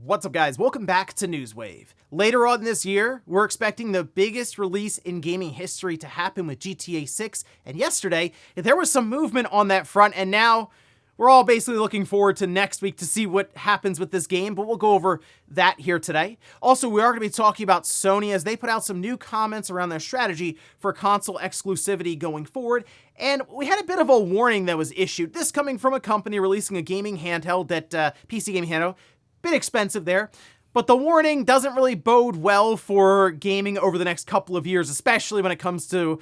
What's up, guys? Welcome back to Newswave. Later on this year, we're expecting the biggest release in gaming history to happen with GTA 6, and yesterday, there was some movement on that front, and now we're all basically looking forward to next week to see what happens with this game, but we'll go over that here today. Also, we are going to be talking about Sony as they put out some new comments around their strategy for console exclusivity going forward, and we had a bit of a warning that was issued. This coming from a company releasing a gaming handheld that, PC gaming handheld, bit expensive there, but the warning doesn't really bode well for gaming over the next couple of years, especially when it comes to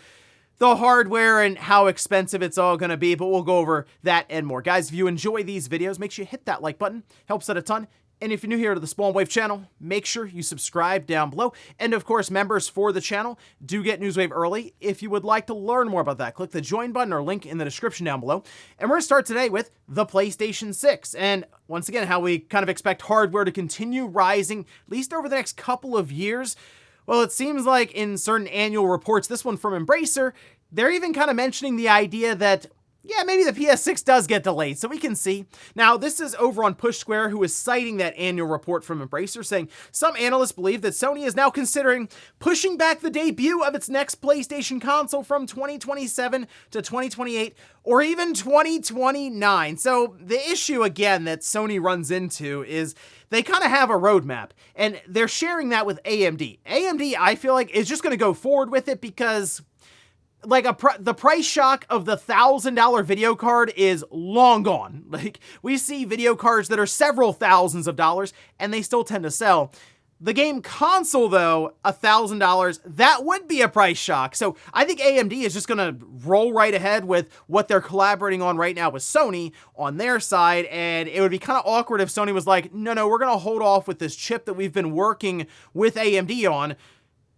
the hardware and how expensive it's all going to be, but we'll go over that and more. Guys, if you enjoy these videos, make sure you hit that like button. Helps out a ton. And if you're new here to the Spawn Wave channel, make sure you subscribe down below. And of course, members for the channel do get Newswave early. If you would like to learn more about that, click the join button or link in the description down below. And we're going to start today with the PlayStation 6. And once again, how we kind of expect hardware to continue rising, at least over the next couple of years. Well, it seems like in certain annual reports, this one from Embracer, they're even kind of mentioning the idea that, yeah, maybe the PS6 does get delayed, so we can see. Now, this is over on Push Square, who is citing that annual report from Embracer, saying some analysts believe that Sony is now considering pushing back the debut of its next PlayStation console from 2027 to 2028, or even 2029. So the issue, again, that Sony runs into is they kind of have a roadmap, and they're sharing that with AMD. AMD, I feel like, is just going to go forward with it because like the price shock of the $1,000 video card is long gone. Like, we see video cards that are several thousands of dollars and they still tend to sell. The game console, though, $1,000, that would be a price shock. So I think AMD is just going to roll right ahead with what they're collaborating on right now with Sony on their side. And it would be kind of awkward if Sony was like, no, we're going to hold off with this chip that we've been working with AMD on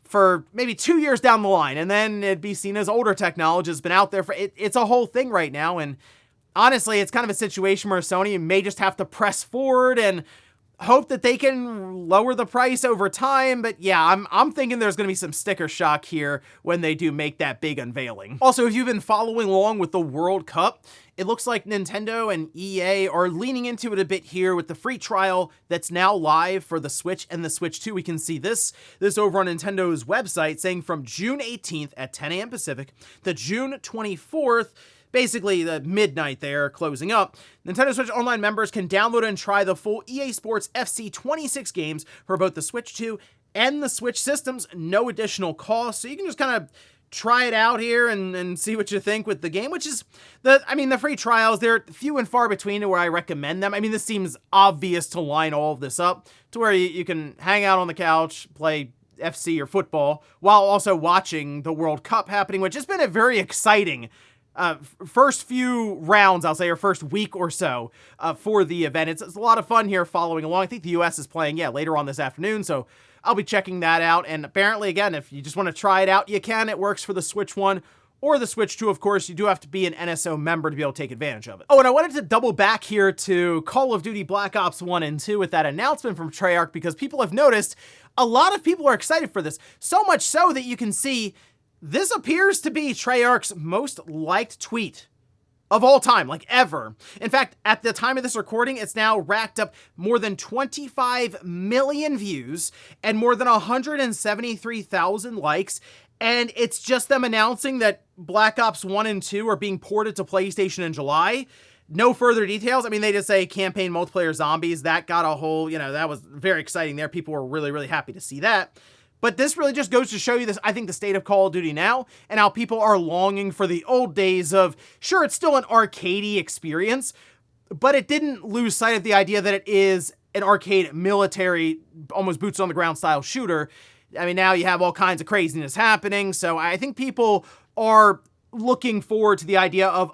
for maybe 2 years down the line, and then it'd be seen as older technology has been out there for it's a whole thing right now. And honestly, it's kind of a situation where Sony may just have to press forward and hope that they can lower the price over time. But yeah, I'm thinking there's going to be some sticker shock here when they do make that big unveiling. Also, if you've been following along with the World Cup, it looks like Nintendo and EA are leaning into it a bit here with the free trial that's now live for the Switch and the Switch 2. We can see this over on Nintendo's website saying from June 18th at 10 a.m. Pacific to June 24th, basically the midnight there, closing up, Nintendo Switch Online members can download and try the full EA Sports FC 26 games for both the Switch 2 and the Switch systems, no additional cost. So you can just kind of try it out here and see what you think with the game, which is the free trials, they're few and far between to where I recommend them. I mean, this seems obvious to line all of this up to where you can hang out on the couch, play FC or football, while also watching the World Cup happening, which has been a very exciting first few rounds, I'll say, or first week or so for the event. It's a lot of fun here following along. I think the US is playing, later on this afternoon, so I'll be checking that out. And apparently, again, if you just want to try it out, you can. It works for the Switch 1 or the Switch 2, of course. You do have to be an NSO member to be able to take advantage of it. Oh, and I wanted to double back here to Call of Duty Black Ops 1 and 2 with that announcement from Tryarch, because people have noticed a lot of people are excited for this. So much so that you can see this appears to be Treyarch's most liked tweet of all time, like ever. In fact, at the time of this recording, it's now racked up more than 25 million views and more than 173,000 likes. And it's just them announcing that Black Ops 1 and 2 are being ported to PlayStation in July. No further details. I mean, they just say campaign multiplayer zombies. That got a whole, that was very exciting there. People were really, really happy to see that. But this really just goes to show you this, I think, the state of Call of Duty now and how people are longing for the old days of, sure, it's still an arcadey experience, but it didn't lose sight of the idea that it is an arcade military, almost boots on the ground style shooter. I mean, now you have all kinds of craziness happening. So I think people are looking forward to the idea of,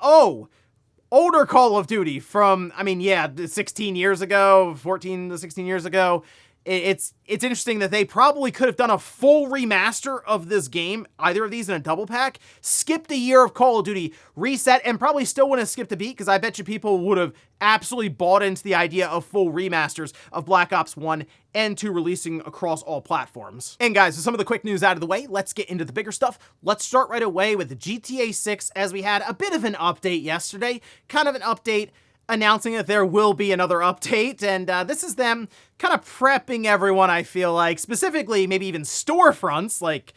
older Call of Duty from, 16 years ago, 14 to 16 years ago. It's interesting that they probably could have done a full remaster of this game, either of these in a double pack, skipped a year of Call of Duty, reset, and probably still wouldn't have skipped a beat, because I bet you people would have absolutely bought into the idea of full remasters of Black Ops 1 and 2 releasing across all platforms. And guys, with some of the quick news out of the way, let's get into the bigger stuff. Let's start right away with GTA 6, as we had a bit of an update yesterday, kind of an update announcing that there will be another update, and this is them kind of prepping everyone, I feel like, specifically maybe even storefronts, like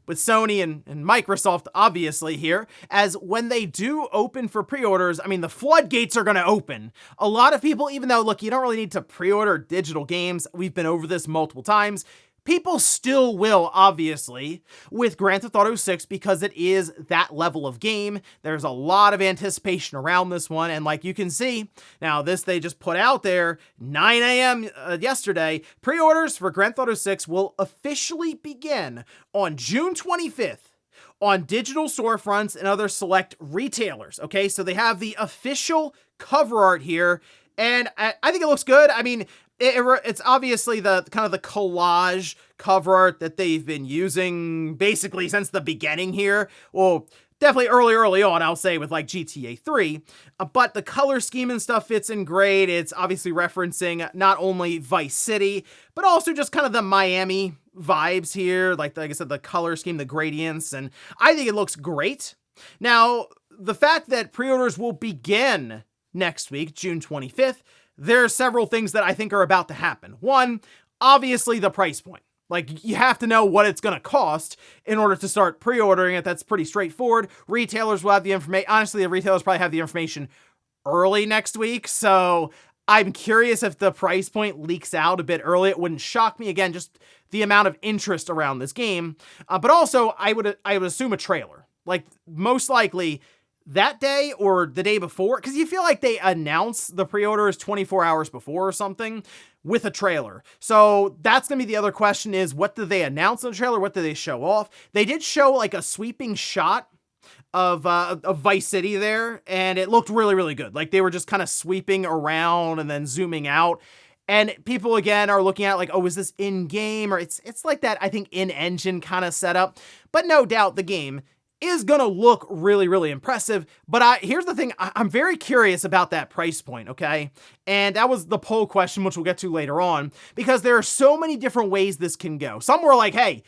with Sony and Microsoft, obviously, here, as when they do open for pre-orders, I mean, the floodgates are going to open. A lot of people, even though, look, you don't really need to pre-order digital games, we've been over this multiple times, people still will, obviously, with Grand Theft Auto 6 because it is that level of game. There's a lot of anticipation around this one, and like you can see, now this they just put out there, 9 a.m. Yesterday, pre-orders for Grand Theft Auto 6 will officially begin on June 25th. On digital storefronts and other select retailers, okay? So they have the official cover art here, and I think it looks good. I mean, it's obviously the kind of the collage cover art that they've been using basically since the beginning here. Well, definitely early on, I'll say, with like GTA 3. But the color scheme and stuff fits in great. It's obviously referencing not only Vice City, but also just kind of the Miami vibes here. Like I said, the color scheme, the gradients, and I think it looks great. Now, the fact that pre-orders will begin next week, June 25th, there are several things that I think are about to happen. One, obviously the price point. Like, you have to know what it's going to cost in order to start pre-ordering it. That's pretty straightforward. Retailers will have the information. Honestly, the retailers probably have the information early next week. So I'm curious if the price point leaks out a bit early. It wouldn't shock me. Again, just the amount of interest around this game. But also, I would assume a trailer. Like, most likely that day or the day before, because you feel like they announce the pre-orders 24 hours before or something with a trailer. So that's going to be the other question is, what do they announce in the trailer? What do they show off? They did show like a sweeping shot of Vice City there, and it looked really, really good. Like they were just kind of sweeping around and then zooming out. And people, again, are looking at like, oh, is this in-game? Or it's like that, I think, in-engine kind of setup. But no doubt the game is going to look really, really impressive. But here's the thing. I'm very curious about that price point, okay? And that was the poll question, which we'll get to later on, because there are so many different ways this can go. Some were like, hey,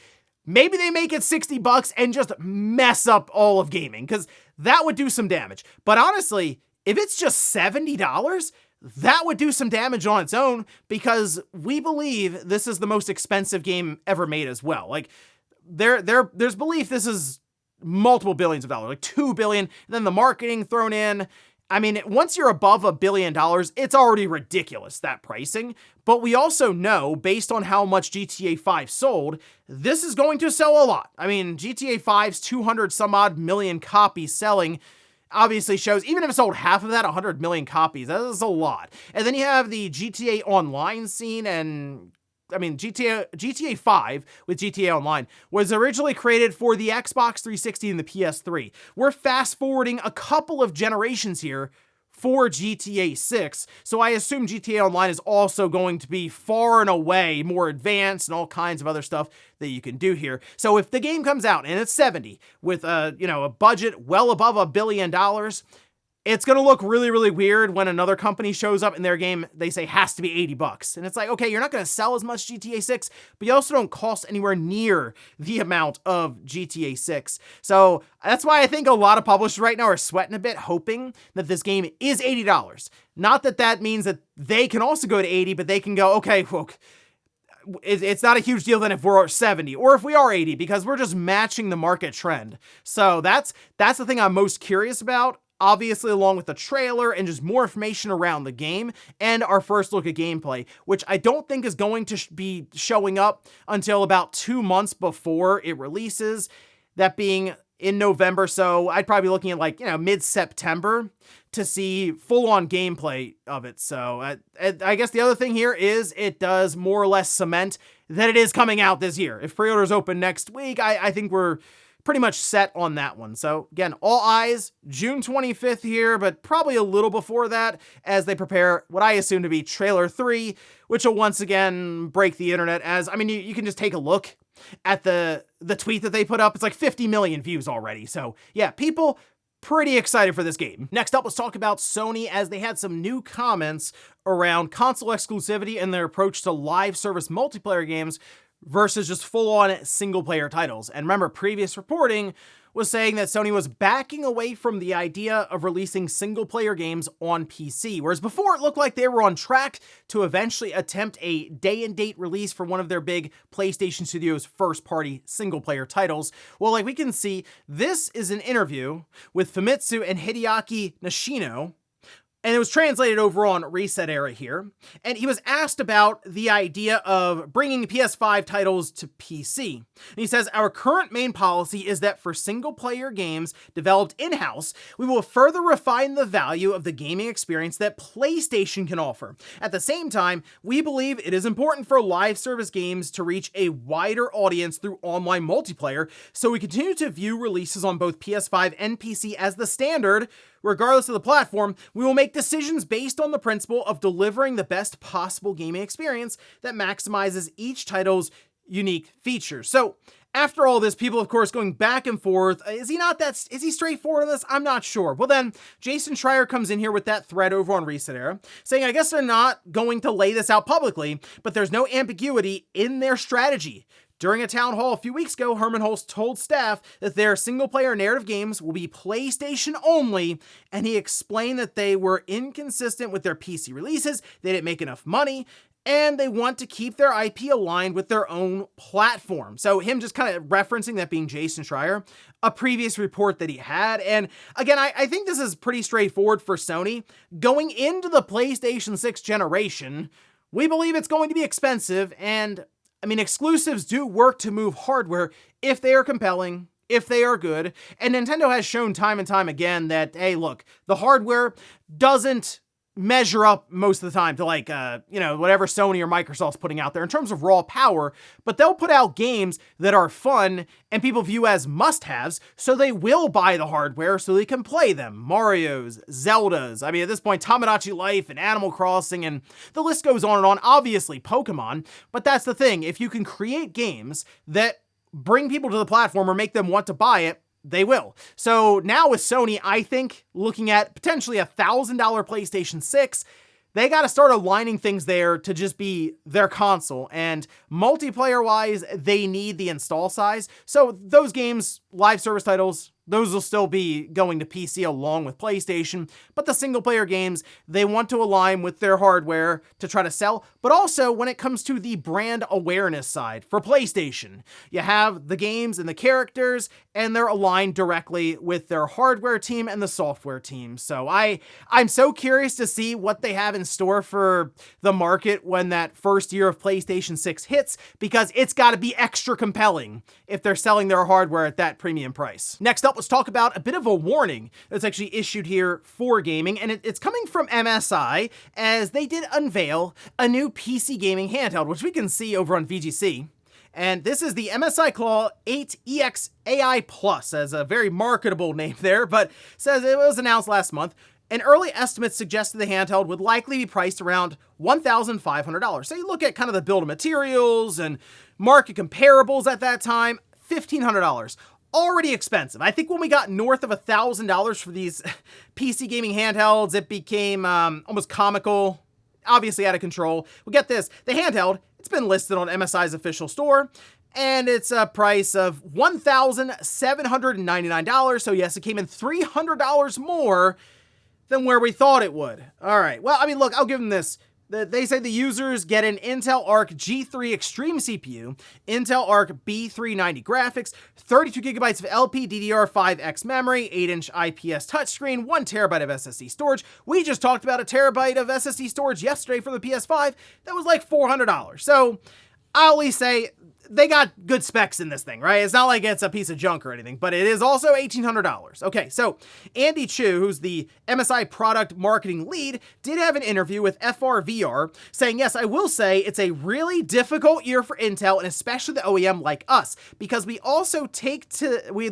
maybe they make it $60 and just mess up all of gaming, because that would do some damage. But honestly, if it's just $70, that would do some damage on its own, because we believe this is the most expensive game ever made as well. Like, there's belief this is multiple billions of dollars, like $2 billion, and then the marketing thrown in. I mean, once you're above $1 billion, it's already ridiculous, that pricing. But we also know, based on how much GTA 5 sold, this is going to sell a lot. I mean, GTA 5's 200 some odd million copies selling obviously shows, even if it sold half of that, 100 million copies, that is a lot. And then you have the GTA Online scene, and I mean, GTA 5 with GTA Online was originally created for the Xbox 360 and the PS3. We're fast forwarding a couple of generations here for GTA 6, so I assume GTA Online is also going to be far and away more advanced and all kinds of other stuff that you can do here. So if the game comes out and it's 70 with a budget well above $1 billion, it's going to look really, really weird when another company shows up in their game, they say has to be $80. And it's like, okay, you're not going to sell as much GTA 6, but you also don't cost anywhere near the amount of GTA 6. So that's why I think a lot of publishers right now are sweating a bit, hoping that this game is $80. Not that that means that they can also go to 80, but they can go, okay, well, it's not a huge deal then if we're 70 or if we are 80, because we're just matching the market trend. So that's the thing I'm most curious about. Obviously, along with the trailer and just more information around the game and our first look at gameplay, which I don't think is going to be showing up until about 2 months before it releases, that being in November. So I'd probably be looking at like, mid-September to see full-on gameplay of it. So I guess the other thing here is it does more or less cement that it is coming out this year. If pre-orders open next week, I think we're pretty much set on that one. So again, all eyes, June 25th here, but probably a little before that as they prepare what I assume to be trailer 3, which will once again break the internet. As, I mean, you can just take a look at the tweet that they put up. It's like 50 million views already. So yeah, people pretty excited for this game. Next up, let's talk about Sony, as they had some new comments around console exclusivity and their approach to live service multiplayer games versus just full-on single-player titles. And remember, previous reporting was saying that Sony was backing away from the idea of releasing single-player games on PC, whereas before it looked like they were on track to eventually attempt a day-and-date release for one of their big PlayStation Studios first-party single-player titles. Well, like we can see, this is an interview with Famitsu and Hideaki Nishino, and it was translated over on Reset Era here. And he was asked about the idea of bringing PS5 titles to PC. And he says, our current main policy is that for single-player games developed in-house, we will further refine the value of the gaming experience that PlayStation can offer. At the same time, we believe it is important for live service games to reach a wider audience through online multiplayer, so we continue to view releases on both PS5 and PC as the standard. Regardless of the platform, we will make decisions based on the principle of delivering the best possible gaming experience that maximizes each title's unique features. So, after all this, people, of course, going back and forth, is he straightforward on this? I'm not sure. Well then, Jason Schreier comes in here with that thread over on Reset Era, saying, I guess they're not going to lay this out publicly, but there's no ambiguity in their strategy. During a town hall a few weeks ago, Hermen Hulst told staff that their single-player narrative games will be PlayStation only, and he explained that they were inconsistent with their PC releases, they didn't make enough money, and they want to keep their IP aligned with their own platform. So him just kind of referencing that being Jason Schreier, a previous report that he had. And again, I think this is pretty straightforward for Sony. Going into the PlayStation 6 generation, we believe it's going to be expensive, and I mean, exclusives do work to move hardware if they are compelling, if they are good, and Nintendo has shown time and time again that, hey, look, the hardware doesn't measure up most of the time to like, whatever Sony or Microsoft's putting out there in terms of raw power, but they'll put out games that are fun and people view as must-haves, so they will buy the hardware so they can play them. Mario's, Zelda's, I mean, at this point, Tamagotchi Life and Animal Crossing, and the list goes on and on, obviously Pokemon, but that's the thing, if you can create games that bring people to the platform or make them want to buy it, they will. So now with Sony, I think looking at potentially $1,000 PlayStation 6, they got to start aligning things there to just be their console. And multiplayer wise, they need the install size. So those games, live service titles, those will still be going to PC along with PlayStation, but the single player games, they want to align with their hardware to try to sell, but also when it comes to the brand awareness side for PlayStation, you have the games and the characters, and they're aligned directly with their hardware team and the software team. So I'm so curious to see what they have in store for the market when that first year of PlayStation 6 hits, because it's got to be extra compelling if they're selling their hardware at that premium price. Next up, let's talk about a bit of a warning that's actually issued here for gaming, and it's coming from MSI, as they did unveil a new PC gaming handheld, which we can see over on VGC. And this is the MSI Claw 8EX AI Plus, as a very marketable name there, but says it was announced last month. And early estimates suggested the handheld would likely be priced around $1,500. So you look at kind of the bill of materials and market comparables at that time, $1,500. Already expensive. I think when we got north of $1,000 for these PC gaming handhelds, it became almost comical, obviously out of control. Well, get this, the handheld, it's been listed on MSI's official store, and it's a price of $1,799. So yes, it came in $300 more than where we thought it would. All right, well, I mean, look, I'll give them this. They say the users get an Intel Arc G3 Extreme CPU, Intel Arc B390 graphics, 32 gigabytes of LPDDR5X memory, 8-inch IPS touchscreen, 1 terabyte of SSD storage. We just talked about a terabyte of SSD storage yesterday for the PS5. That was like $400. So I'll at least say they got good specs in this thing, right? It's not like it's a piece of junk or anything, but it is also $1,800. Okay, so Andy Chu, who's the MSI product marketing lead, did have an interview with FRVR saying, yes, I will say it's a really difficult year for Intel, and especially the OEM like us, because we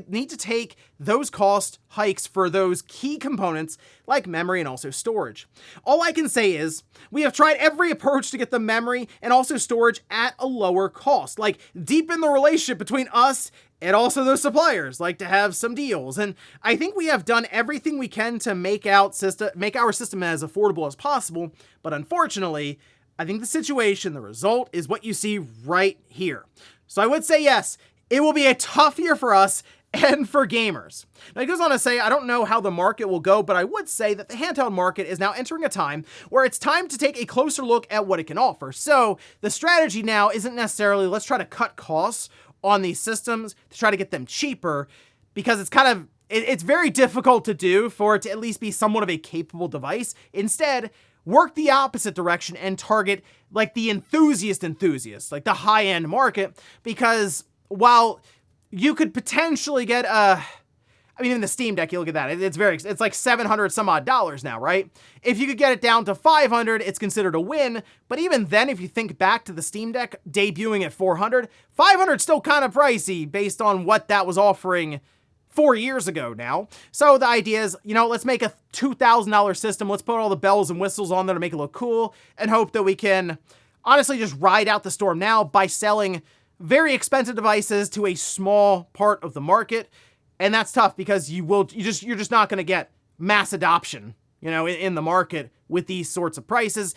need to take those cost hikes for those key components like memory and also storage. All I can say is we have tried every approach to get the memory and also storage at a lower cost, like deepen the relationship between us and also those suppliers, like to have some deals. And I think we have done everything we can to make our system as affordable as possible. But unfortunately, I think the result is what you see right here. So I would say, yes, it will be a tough year for us, and for gamers. Now he goes on to say, I don't know how the market will go, but I would say that the handheld market is now entering a time where it's time to take a closer look at what it can offer. So the strategy now isn't necessarily let's try to cut costs on these systems to try to get them cheaper, because it's very difficult to do for it to at least be somewhat of a capable device. Instead, work the opposite direction and target like the enthusiast, like the high-end market, because while you could potentially get even the Steam Deck, you look at that, it's like $700 some odd now, right? If you could get it down to $500, it's considered a win. But even then, if you think back to the Steam Deck debuting at $400, $500 still kind of pricey based on what that was offering 4 years ago now. So the idea is, let's make a $2,000 system. Let's put all the bells and whistles on there to make it look cool and hope that we can honestly just ride out the storm now by selling very expensive devices to a small part of the market. And that's tough because you're just not going to get mass adoption, in the market with these sorts of prices.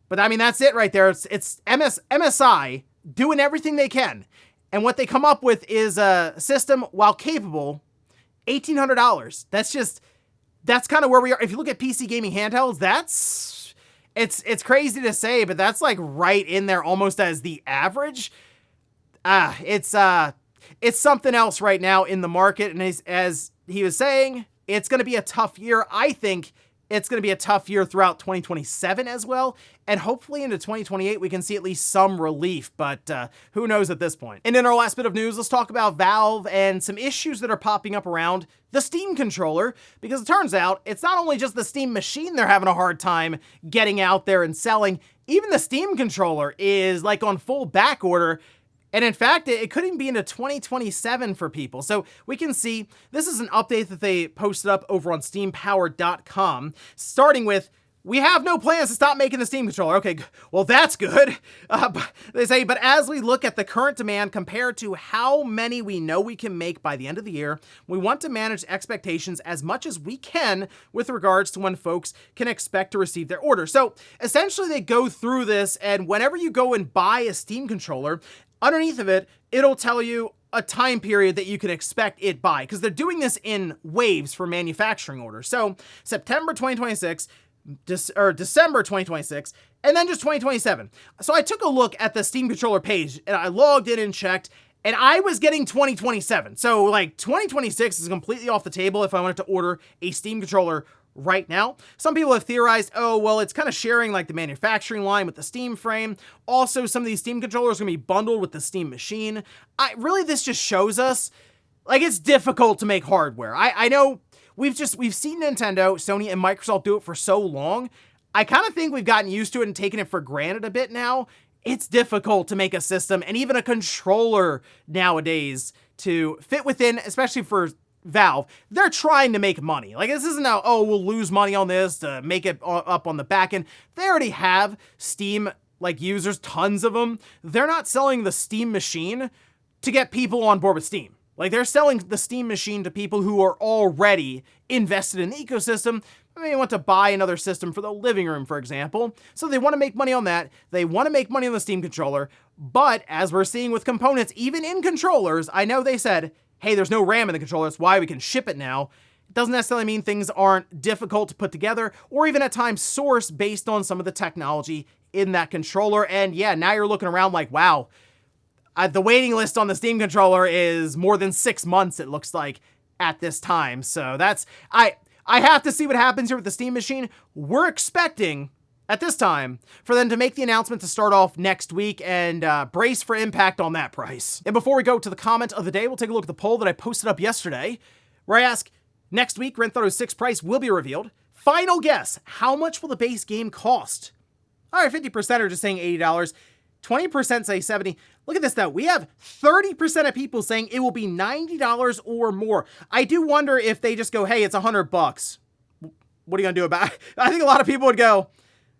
But I mean, that's it right there. It's MSI doing everything they can. And what they come up with is a system, while capable, $1,800. That's kind of where we are. If you look at PC gaming handhelds, it's crazy to say, but that's like right in there almost as the average. It's something else right now in the market. And as he was saying, it's going to be a tough year. I think it's going to be a tough year throughout 2027 as well. And hopefully into 2028, we can see at least some relief, but who knows at this point. And in our last bit of news, let's talk about Valve and some issues that are popping up around the Steam controller, because it turns out it's not only just the Steam machine they're having a hard time getting out there and selling, even the Steam controller is like on full back order. And in fact, it could even be into 2027 for people. So we can see this is an update that they posted up over on steampower.com, starting with, we have no plans to stop making the Steam controller. Okay, well, that's good. They say, but as we look at the current demand compared to how many we know we can make by the end of the year, we want to manage expectations as much as we can with regards to when folks can expect to receive their order. So essentially they go through this, and whenever you go and buy a Steam controller, underneath of it, it'll tell you a time period that you can expect it by, because they're doing this in waves for manufacturing orders. So September 2026, or December 2026, and then just 2027. So I took a look at the Steam controller page and I logged in and checked, and I was getting 2027. So like 2026 is completely off the table if I wanted to order a Steam controller right now. Some people have theorized, oh, well, it's kind of sharing like the manufacturing line with the Steam frame. Also, some of these Steam controllers are going to be bundled with the Steam machine. Really, this just shows us like it's difficult to make hardware. I know we've seen Nintendo, Sony, and Microsoft do it for so long. I kind of think we've gotten used to it and taken it for granted a bit now. It's difficult to make a system and even a controller nowadays to fit within, especially for Valve. They're trying to make money. Like, this isn't now, oh, we'll lose money on this to make it up on the back end. They already have Steam, like, users, tons of them. They're not selling the Steam machine to get people on board with Steam. Like, they're selling the Steam machine to people who are already invested in the ecosystem. They want to buy another system for the living room, for example. So they want to make money on that. They want to make money on the Steam controller. But as we're seeing with components, even in controllers, I know they said, hey, there's no RAM in the controller. That's why we can ship it now. It doesn't necessarily mean things aren't difficult to put together or even at times sourced based on some of the technology in that controller. And yeah, now you're looking around like, wow, the waiting list on the Steam controller is more than 6 months, it looks like, at this time. So that's, I have to see what happens here with the Steam machine. We're expecting, at this time, for them to make the announcement to start off next week and brace for impact on that price. And before we go to the comment of the day, we'll take a look at the poll that I posted up yesterday, where I ask, next week, Grand Theft Auto 6 price will be revealed. Final guess, how much will the base game cost? All right, 50% are just saying $80. 20% say $70. Look at this though. We have 30% of people saying it will be $90 or more. I do wonder if they just go, hey, it's $100. What are you gonna do about it? I think a lot of people would go,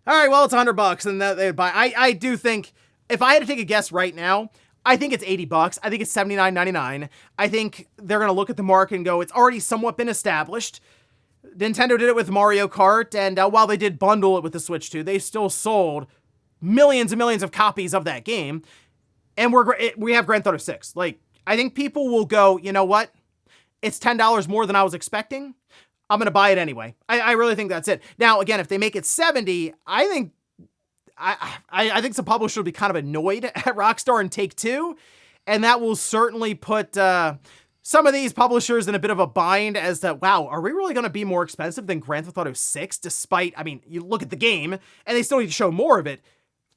all right, well, it's $100, and they'd buy. I do think, if I had to take a guess right now, I think it's $80. I think it's $79.99. I think they're gonna look at the market and go, it's already somewhat been established. Nintendo did it with Mario Kart, and while they did bundle it with the Switch 2, they still sold millions and millions of copies of that game. And we have Grand Theft Auto 6. Like, I think people will go, you know what? it's $10 more than I was expecting. I'm going to buy it anyway. I really think that's it. Now, again, if they make it $70, I think some publishers will be kind of annoyed at Rockstar and Take-Two, and that will certainly put some of these publishers in a bit of a bind as to, wow, are we really going to be more expensive than Grand Theft Auto 6? Despite, I mean, you look at the game, and they still need to show more of it.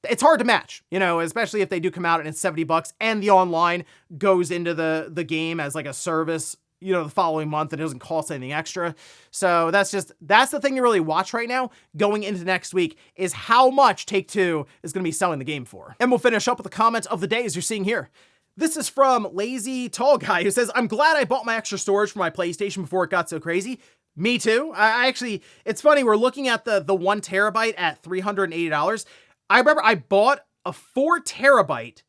It's hard to match, you know, especially if they do come out and it's $70 and the online goes into the game as like a service, you know, the following month, and it doesn't cost anything extra. So that's the thing to really watch right now going into next week, is how much Take-Two is going to be selling the game for. And we'll finish up with the comment of the day, as you're seeing here. This is from Lazy Tall Guy, who says, I'm glad I bought my extra storage for my PlayStation before it got so crazy. Me too. I actually, it's funny, we're looking at the 1 terabyte at $380. I remember I bought a 4 terabyte.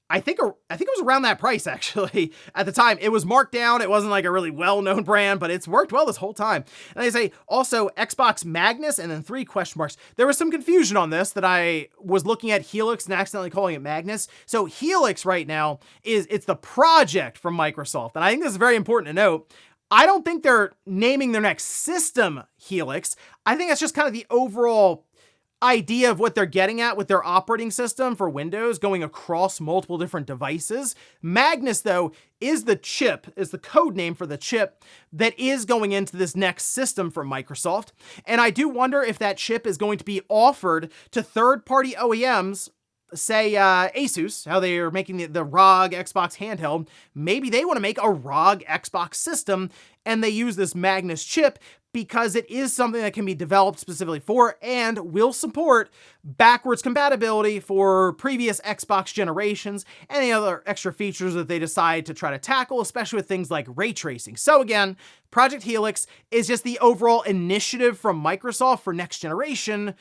I think it was around that price, actually. At the time, it was marked down. It wasn't like a really well-known brand, but it's worked well this whole time. And they say, also, Xbox Magnus, and then 3 question marks. There was some confusion on this that I was looking at Helix and accidentally calling it Magnus. So Helix right now it's the project from Microsoft. And I think this is very important to note. I don't think they're naming their next system Helix. I think that's just kind of the overall idea of what they're getting at with their operating system for Windows going across multiple different devices. Magnus, though, is the code name for the chip that is going into this next system from Microsoft. And I do wonder if that chip is going to be offered to third-party OEMs, say Asus, how they are making the ROG Xbox handheld. Maybe they want to make a ROG Xbox system, and they use this Magnus chip because it is something that can be developed specifically for and will support backwards compatibility for previous Xbox generations and any other extra features that they decide to try to tackle, especially with things like ray tracing. So again, Project Helix is just the overall initiative from Microsoft for next generation.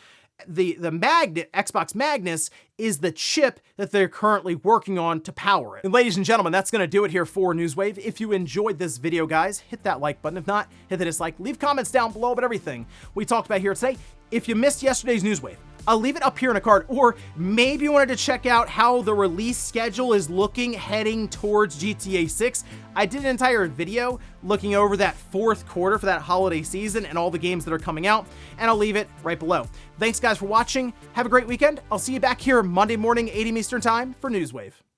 The Xbox Magnus is the chip that they're currently working on to power it. And ladies and gentlemen, that's going to do it here for Newswave. If you enjoyed this video, guys, hit that like button. If not, hit the dislike. Leave comments down below about everything we talked about here today. If you missed yesterday's Newswave, I'll leave it up here in a card, or maybe you wanted to check out how the release schedule is looking heading towards GTA 6. I did an entire video looking over that 4th quarter for that holiday season and all the games that are coming out, and I'll leave it right below. Thanks guys for watching. Have a great weekend. I'll see you back here Monday morning, 8 a.m. Eastern time for Newswave.